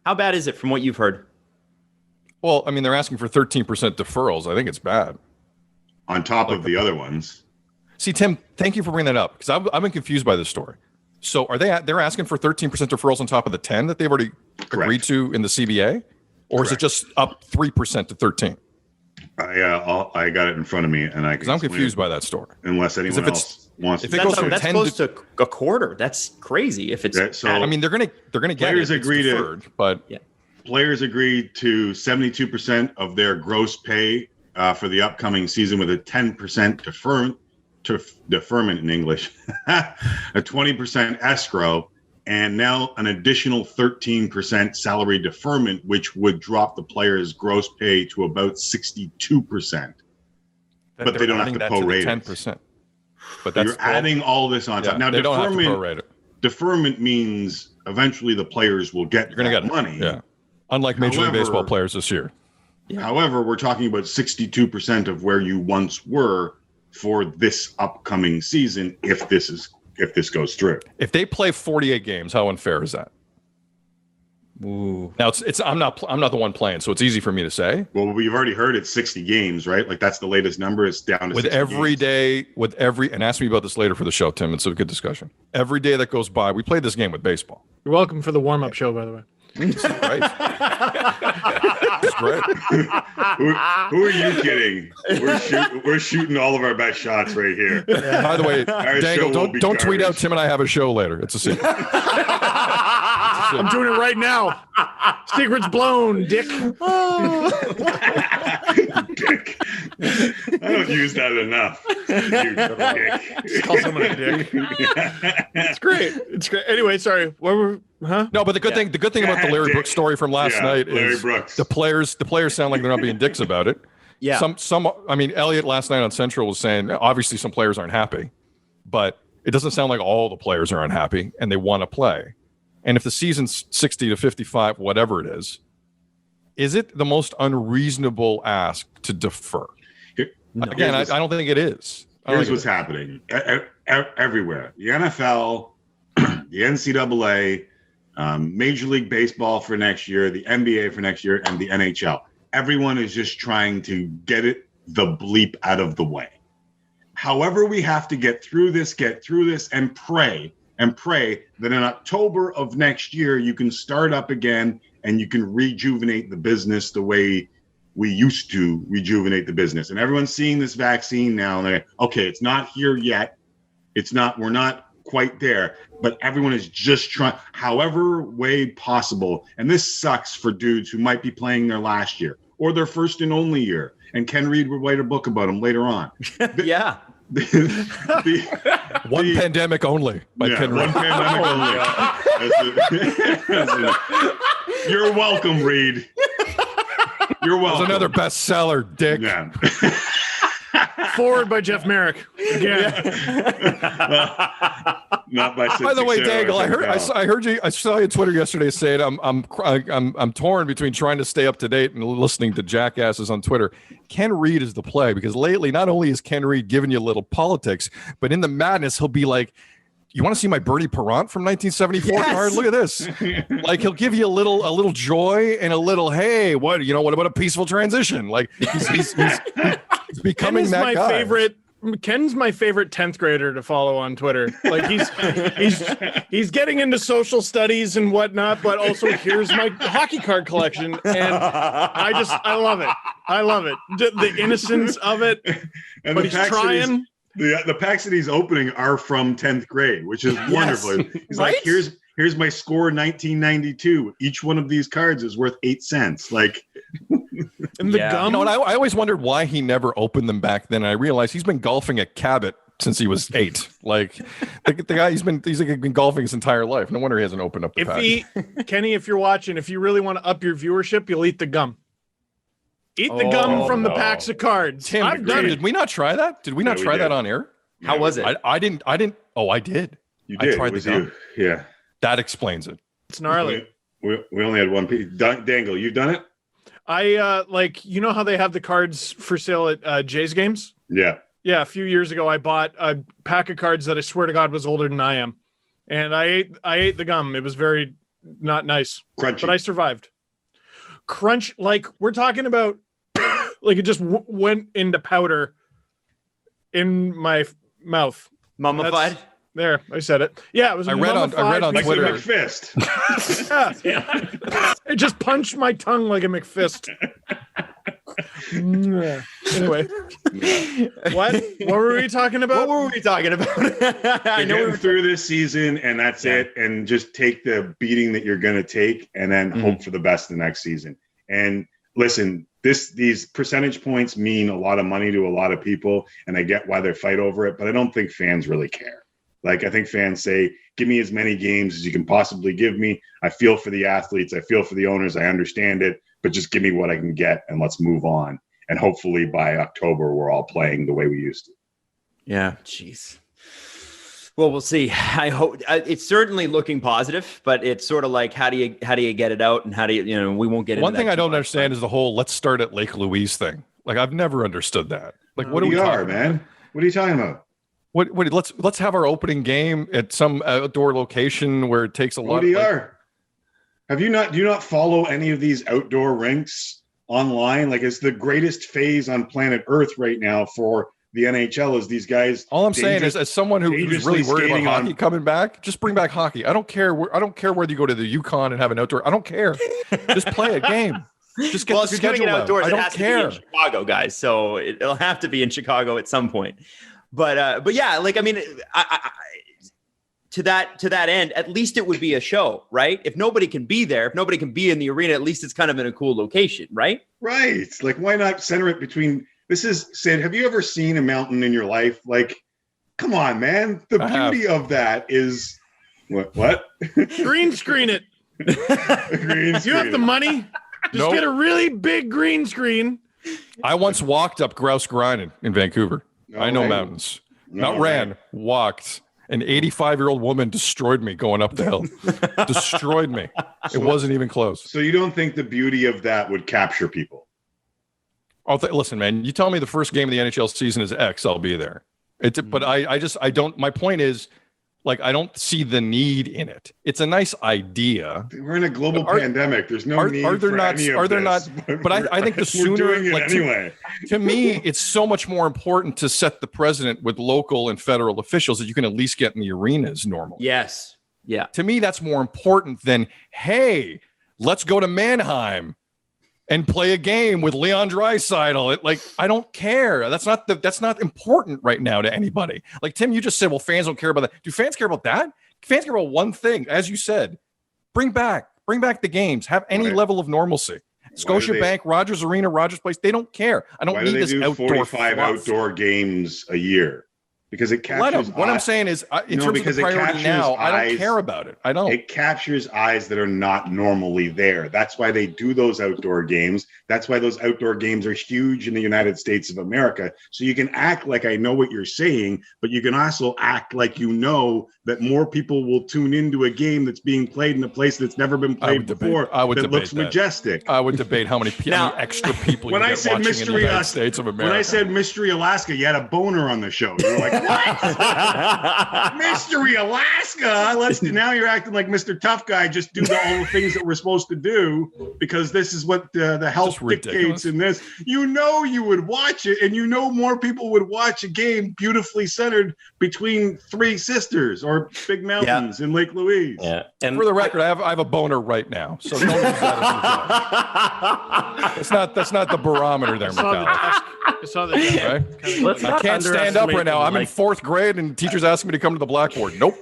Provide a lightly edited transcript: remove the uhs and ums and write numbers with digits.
How bad is it from what you've heard? Well, I mean, they're asking for 13% deferrals. I think it's bad. On top of the other ones. See, Tim, thank you for bringing that up because I've been confused by this story. So they're asking for 13% deferrals on top of the 10 that they've already agreed to in the CBA? Or is it just up 3% to 13? I got it in front of me, and because I'm confused by that story. Unless anyone else wants to. If it goes from 10 close to a quarter, that's crazy. If it's I mean, they're gonna get players it. Agree deferred, but players agreed to 72% of their gross pay for the upcoming season with a 10% deferment in English, a 20% escrow, and now an additional 13% salary deferment, which would drop the player's gross pay to about 62%. But they don't have to prorate it. 10%. But that's you're adding all this on top. Now, they don't have to prorate it. Deferment means eventually the players will get money. Yeah. Unlike Major League Baseball players this year. Yeah. However, we're talking about 62% of where you once were for this upcoming season if this goes through. If they play 48 games, how unfair is that? Ooh. Now I'm not the one playing, so it's easy for me to say. Well, we've already heard it's 60 games, right? Like that's the latest number. It's down to with 60 every games. day, and ask me about this later for the show, Tim. It's a good discussion. Every day that goes by, we played this game with baseball. You're welcome for the warm-up show, by the way. It's great. It's great. Who are you kidding? We're shooting all of our best shots right here. Yeah. By the way, Dangle, don't tweet out Tim and I have a show later. It's a secret. I'm doing it right now. Secret's blown, dick. Dick. I don't use that enough. You dick. Just call someone a dick. It's great. It's great. Anyway, sorry. What were? Huh? No, but the good thing about the Larry Brooks story from last night is the players sound like they're not being dicks about it. Yeah. I mean, Elliot last night on Central was saying obviously some players aren't happy, but it doesn't sound like all the players are unhappy and they want to play. And if the season's 60 to 55, whatever it is it the most unreasonable ask to defer? Again, I don't think it is. Here's what's happening everywhere. The NFL, the NCAA, Major League Baseball for next year, the NBA for next year, and the NHL. Everyone is just trying to get the bleep out of the way. However, we have to get through this, and pray that in October of next year, you can start up again and you can rejuvenate the business the way we used to rejuvenate the business. And everyone's seeing this vaccine now, and they're like, okay, it's not here yet. We're not quite there, but everyone is just trying, however way possible. And this sucks for dudes who might be playing their last year or their first and only year. And Ken Reed would write a book about them later on. Yeah. One pandemic only by Ken Reed. One pandemic only. You're welcome, Reed. You're welcome. There's another bestseller, Dick. Yeah. Forward by Jeff Merrick. Again. Not by. By the way, Dangle, I saw you on Twitter yesterday saying I'm torn between trying to stay up to date and listening to jackasses on Twitter. Ken Reed is the play because lately not only is Ken Reed giving you a little politics, but in the madness he'll be like, you want to see my Bertie Perrant from 1974 card? Look at this. Like he'll give you a little joy and a little, hey, what about a peaceful transition? Like he's becoming that guy. Ken's my favorite 10th grader to follow on Twitter. Like he's getting into social studies and whatnot, but also here's my hockey card collection, and I love it. I love it. The innocence of it. And but he's trying. The packs that he's opening are from 10th grade, which is wonderful. He's like, here's my score 1992. Each one of these cards is worth 8 cents. Like, and the gum. And I always wondered why he never opened them back then. I realized he's been golfing at Cabot since he was 8. Like the guy, he's been golfing his entire life. No wonder he hasn't opened up the pack. Kenny, if you're watching, if you really want to up your viership, you'll eat the gum. Eat the gum from the packs of cards. Tim, I've done it. Did we not try that? Did we not try that on air? How was it? I didn't. Oh, I did. You did. I tried the gum. Yeah. That explains it. It's gnarly. We only had one piece. Dangle, you've done it? I you know how they have the cards for sale at Jay's Games? Yeah. Yeah, a few years ago I bought a pack of cards that I swear to God was older than I am. And I ate the gum. It was very, not nice. Crunchy. But I survived. Crunch, like we're talking about, like it just went into powder in my mouth. Mummified. There, I said it. Yeah, it was. I read on like Twitter. a McFist. Yeah. It just punched my tongue like a McFist. Anyway, what were we talking about? What were we talking about? I know we're through this season, and that's it. And just take the beating that you're going to take, and then hope for the best the next season. And listen, these percentage points mean a lot of money to a lot of people, and I get why they fight over it, but I don't think fans really care. Like, I think fans say, give me as many games as you can possibly give me. I feel for the athletes. I feel for the owners. I understand it, but just give me what I can get and let's move on. And hopefully by October, we're all playing the way we used to. Yeah. Jeez. Well, we'll see. I hope it's certainly looking positive, but it's sort of like, how do you get it out, and how do you, we won't get into One thing that I don't much, understand is the whole let's start at Lake Louise thing. Like, I've never understood that. Like, what are we We talking man? about? What are you talking about? What let's have our opening game at some outdoor location where it takes a lot. Do you not follow any of these outdoor rinks online? Like, it's the greatest phase on planet Earth right now for the NHL is these guys. All I'm saying is, as someone who's really worried about hockey coming back, just bring back hockey. I don't care whether you go to the Yukon and have an outdoor. I don't care. Just play a game. Just get the schedule outdoors. I don't care. To be in Chicago, guys. So it'll have to be in Chicago at some point. But yeah, like, I mean, to that end, at least it would be a show, right? If nobody can be there, if nobody can be in the arena, at least it's kind of in a cool location, right? Right. Like, why not center it between? This is, Sid, have you ever seen a mountain in your life? Like, come on, man. The beauty of that is what? Green screen it. You have the money. Just get a really big green screen. I once walked up Grouse Grinding in Vancouver. I know mountains. Not ran, walked. An 85-year-old woman destroyed me going up the hill. Destroyed me. It wasn't even close. So you don't think the beauty of that would capture people? Listen, man, you tell me the first game of the NHL season is X, I'll be there. But I don't, my point is, like, I don't see the need in it. It's a nice idea. We're in a global pandemic. There's no need for any of this. But I think the sooner, like, anyway. To me, it's so much more important to set the precedent with local and federal officials that you can at least get in the arenas normally. Yes. Yeah. To me, that's more important than, hey, let's go to Mannheim and play a game with Leon Draisaitl. Like, I don't care. That's not important right now to anybody. Like, Tim, you just said, well, fans don't care about that. Do fans care about that? Fans care about one thing, as you said. Bring back the games. Have any level of normalcy. Scotiabank, Rogers Arena, Rogers Place, they don't care. I don't need this outdoor 45 outdoor games a year. Because it captures. What I'm saying is, in terms of the priority now, I don't care about it. I don't. It captures eyes that are not normally there. That's why they do those outdoor games. That's why those outdoor games are huge in the United States of America. So you can act like I know what you're saying, but you can also act like you know that more people will tune into a game that's being played in a place that's never been played before. That looks majestic. I would debate how many extra people when you I get said watching Mystery in the United States of America. When I said Mystery Alaska, you had a boner on the show. You were like, what? Mystery Alaska? Now you're acting like Mr. Tough Guy. Just do all the things that we're supposed to do because this is what the health dictates in this. You know you would watch it, and you know more people would watch a game beautifully centered between three sisters or big mountains in Lake Louise. Yeah. And for the record, I have a boner right now, so don't use that as that's not the barometer there, McAllister. Right? I can't stand up right now. I'm in 4th grade, and teachers asking me to come to the blackboard. Nope.